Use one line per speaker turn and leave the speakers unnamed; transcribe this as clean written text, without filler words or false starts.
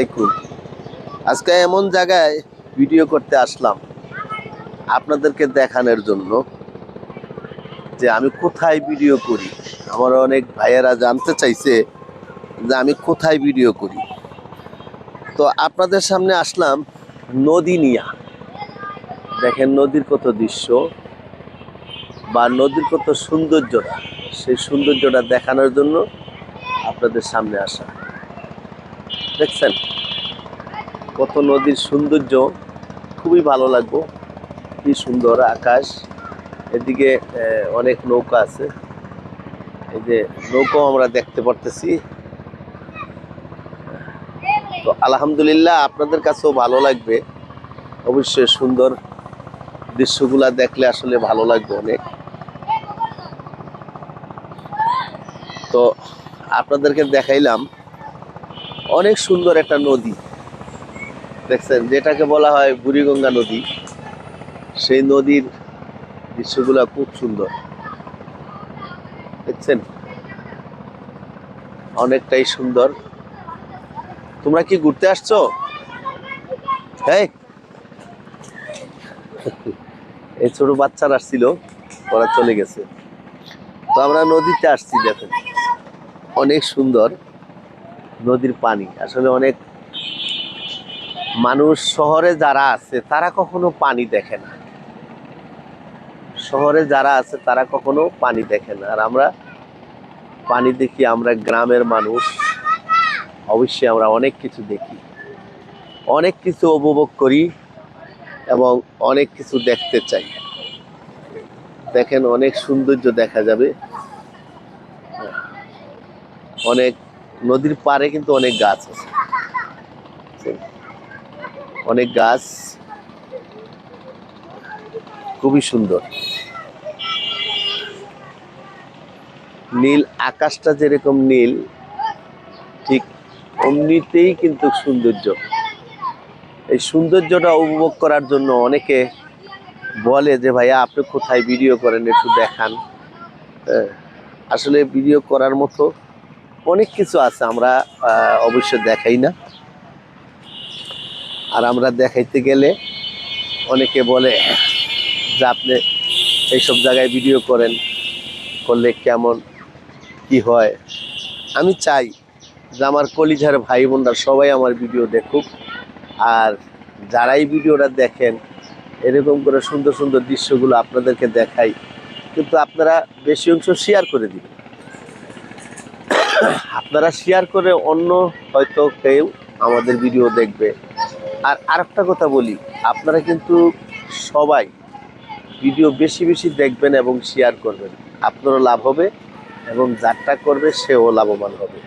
দেখুন, আজকে এমন জায়গায় ভিডিও করতে আসলাম আপনাদেরকে দেখানোর জন্য যে আমি কোথায় ভিডিও করি। আমার অনেক ভাইয়েরা জানতে চাইছে যে আমি কোথায় ভিডিও করি। তো আপনাদের সামনে আসলাম নদী নিয়া। দেখেন নদীর কত দৃশ্য বা নদীর কত সৌন্দর্যটা, সেই সৌন্দর্যটা দেখানোর জন্য আপনাদের সামনে আসা। দেখছেন কত নদীর সৌন্দর্য, খুবই ভালো লাগবে। কি সুন্দর আকাশ, এদিকে অনেক নৌকা আছে। এই যে নৌকাও আমরা দেখতে পারতেছি। তো আলহামদুলিল্লাহ, আপনাদের কাছেও ভালো লাগবে অবশ্যই। সুন্দর দৃশ্যগুলা দেখলে আসলে ভালো লাগবে অনেক। তো আপনাদেরকে দেখাইলাম অনেক সুন্দর একটা নদী, দেখছেন, যেটাকে বলা হয় বুড়িগঙ্গা নদী। সেই নদীর দৃশ্যগুলা খুব সুন্দর, দেখছেন, অনেকটাই সুন্দর। তোমরা কি ঘুরতে আসছো? হ্যাঁ, এই ছোট বাচ্চারা আসছিল, ওরা চলে গেছে। তো আমরা নদীতে আসছি, দেখেন অনেক সুন্দর নদীর পানি। আসলে অনেক মানুষ শহরে যারা আছে তারা কখনো পানি দেখে না। শহরে যারা আছে তারা কখনো পানি দেখে না, আর আমরা পানি দেখি। আমরা গ্রামের মানুষ, অবশ্যই আমরা অনেক কিছু দেখি, অনেক কিছু উপভোগ করি এবং অনেক কিছু দেখতে চাই। দেখেন অনেক সৌন্দর্য দেখা যাবে। অনেক নদীর পাড়ে কিন্তু অনেক গাছ আছে, অনেক গাছ, খুবই সুন্দর। নীল আকাশটা যেরকম নীল, ঠিক অমনিতেই কিন্তু সৌন্দর্য। এই সৌন্দর্যটা উপভোগ করার জন্য অনেকে বলে যে ভাইয়া আপনি কোথায় ভিডিও করেন, একটু দেখান। আসলে ভিডিও করার মতো অনেক কিছু আছে, আমরা অবশ্য দেখাই না। আর আমরা দেখাইতে গেলে অনেকে বলে যে আপনি এইসব জায়গায় ভিডিও করেন, করলে কেমন কি হয়। আমি চাই যে আমার কলিজার ভাই বোনরা সবাই আমার ভিডিও দেখুক, আর যারাই ভিডিওটা দেখেন এরকম করে সুন্দর সুন্দর দৃশ্যগুলো আপনাদেরকে দেখাই, কিন্তু আপনারা বেশি অংশ শেয়ার করে দিবেন। আপনারা শেয়ার করে অন্য হয়তো কেউ আমাদের ভিডিও দেখবে। আর আরেকটা কথা বলি, আপনারা কিন্তু সবাই ভিডিও বেশি বেশি দেখবেন এবং শেয়ার করবেন, আপনারও লাভ হবে এবং যারটা করবে সেও লাভবান হবে।